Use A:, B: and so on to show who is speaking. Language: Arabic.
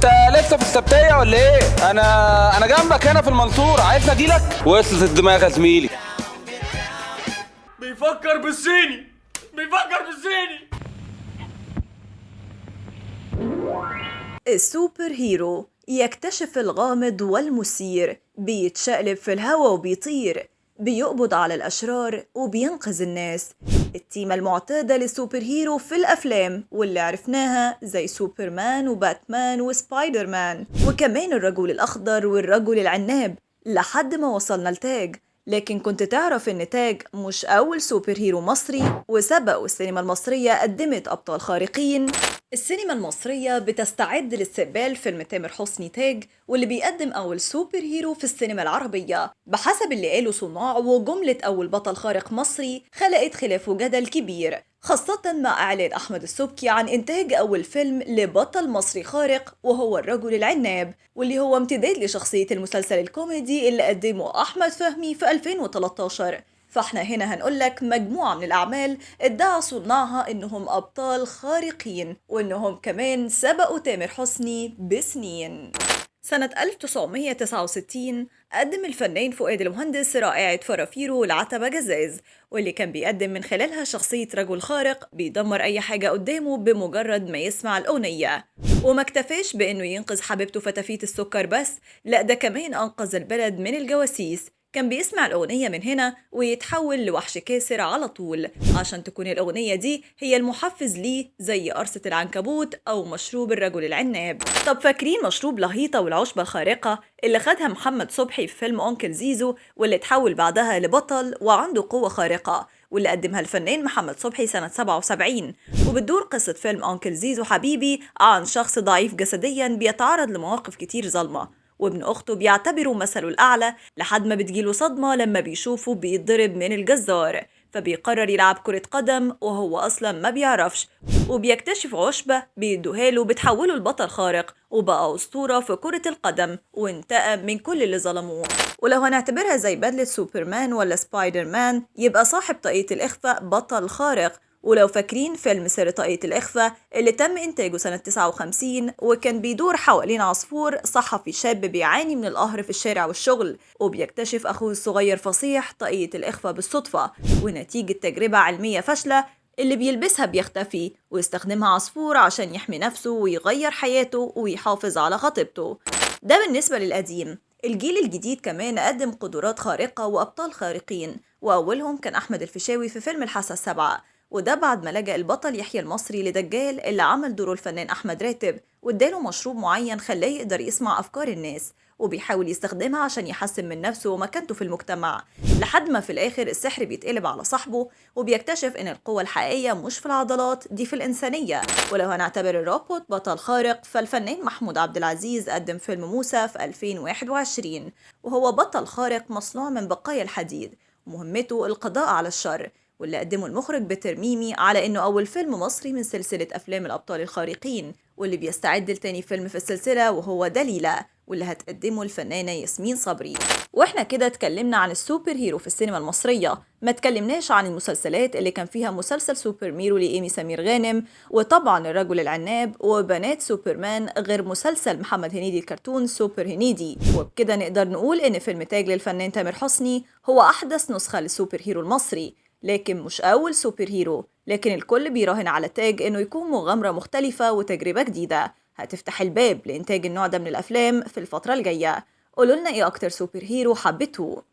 A: انت لسه في السبتية ولا ايه؟ انا جنبك هنا في المنصورة، عايزني اجيلك؟ وصلت الدماغ يا زميلي.
B: بيفكر بالصيني.
C: السوبر هيرو يكتشف الغامض والمثير، بيتشقلب في الهوا وبيطير، بيقبض على الأشرار وبينقذ الناس. التيمة المعتادة للسوبر هيرو في الأفلام واللي عرفناها زي سوبرمان وباتمان وسبايدر مان، وكمان الرجل الأخضر والرجل العناب، لحد ما وصلنا لتاج. لكن كنت تعرف إن تاج مش أول سوبر هيرو مصري، وسبق والسينما المصرية قدمت أبطال خارقين؟ السينما المصرية بتستعد لاستقبال فيلم تامر حسني تاج، واللي بيقدم أول سوبر هيرو في السينما العربية بحسب اللي قاله صناع. وجملة أول بطل خارق مصري خلقت خلاف وجدل كبير، خاصة مع إعلان أحمد السبكي عن إنتاج أول فيلم لبطل مصري خارق وهو الرجل العناب، واللي هو امتداد لشخصية المسلسل الكوميدي اللي قدمه أحمد فهمي في 2013. فاحنا هنا هنقولك مجموعة من الأعمال ادعى صناعها إنهم أبطال خارقين، وإنهم كمان سبقوا تامر حسني بسنين. سنة 1969 قدم الفنان فؤاد المهندس رائعة فرافيرو العتبة جزاز، واللي كان بيقدم من خلالها شخصية رجل خارق بيدمر أي حاجة قدامه بمجرد ما يسمع الأغنية. وما اكتفاش بأنه ينقذ حبيبته فتافيت السكر بس، لا ده كمان أنقذ البلد من الجواسيس. كان بيسمع الأغنية من هنا ويتحول لوحش كاسر على طول، عشان تكون الأغنية دي هي المحفز ليه زي قرصة العنكبوت أو مشروب الرجل العناب. طب فاكرين مشروب لهيطة والعشبة الخارقة اللي خدها محمد صبحي في فيلم أونكل زيزو، واللي اتحول بعدها لبطل وعنده قوة خارقة، واللي قدمها الفنان محمد صبحي سنة 77؟ وبتدور قصة فيلم أونكل زيزو حبيبي عن شخص ضعيف جسديا بيتعرض لمواقف كتير ظلمة، وابن أخته بيعتبره مثله الأعلى لحد ما بتجيله صدمة لما بيشوفه بيتضرب من الجزار، فبيقرر يلعب كرة قدم وهو أصلا ما بيعرفش، وبيكتشف عشبة بيدوهاله بتحوله لبطل خارق وبقى أسطورة في كرة القدم وانتقم من كل اللي ظلموه. ولو هنعتبرها زي بدلة سوبرمان ولا سبايدر مان، يبقى صاحب طاقية الإخفاء بطل خارق. ولو فاكرين فيلم سر طاقية الإخفاء اللي تم إنتاجه سنة 59، وكان بيدور حوالين عصفور صحفي شاب بيعاني من القهر في الشارع والشغل، وبيكتشف أخوه الصغير فصيح طاقية الإخفاء بالصدفة، ونتيجة تجربة علمية فاشلة اللي بيلبسها بيختفي ويستخدمها عصفور عشان يحمي نفسه ويغير حياته ويحافظ على خطيبته. ده بالنسبة للقديم. الجيل الجديد كمان قدم قدرات خارقة وأبطال خارقين، وأولهم كان أحمد الفيشاوي في فيلم الحاسة السابعة، وده بعد ما لجأ البطل يحيى المصري لدجال اللي عمل دوره الفنان أحمد راتب، واداله مشروب معين خلاه يقدر يسمع أفكار الناس وبيحاول يستخدمها عشان يحسن من نفسه ومكانته في المجتمع، لحد ما في الآخر السحر بيتقلب على صاحبه وبيكتشف إن القوة الحقيقية مش في العضلات، دي في الإنسانية. ولو هنعتبر الروبوت بطل خارق، فالفنان محمود عبد العزيز قدم فيلم موسى في 2021، وهو بطل خارق مصنوع من بقايا الحديد ومهمته القضاء على الشر، واللي قدمه المخرج بيتر ميمي على إنه أول فيلم مصري من سلسلة أفلام الأبطال الخارقين، واللي بيستعد لتاني فيلم في السلسلة وهو دليلة، واللي هتقدمه الفنانة ياسمين صبري. واحنا كده اتكلمنا عن السوبر هيرو في السينما المصرية، ما اتكلمناش عن المسلسلات اللي كان فيها مسلسل سوبر ميرو لإيمي سمير غانم، وطبعا الرجل العناب وبنات سوبرمان، غير مسلسل محمد هنيدي الكرتون سوبر هنيدي. وبكده نقدر نقول إن فيلم تاج للفنان تامر حسني هو أحدث نسخة للسوبر هيرو المصري، لكن مش أول سوبر هيرو. لكن الكل بيراهن على تاج إنه يكون مغامرة مختلفة وتجربة جديدة هتفتح الباب لإنتاج النوع ده من الأفلام في الفترة الجاية. قولولنا إيه أكتر سوبر هيرو حبيتوه؟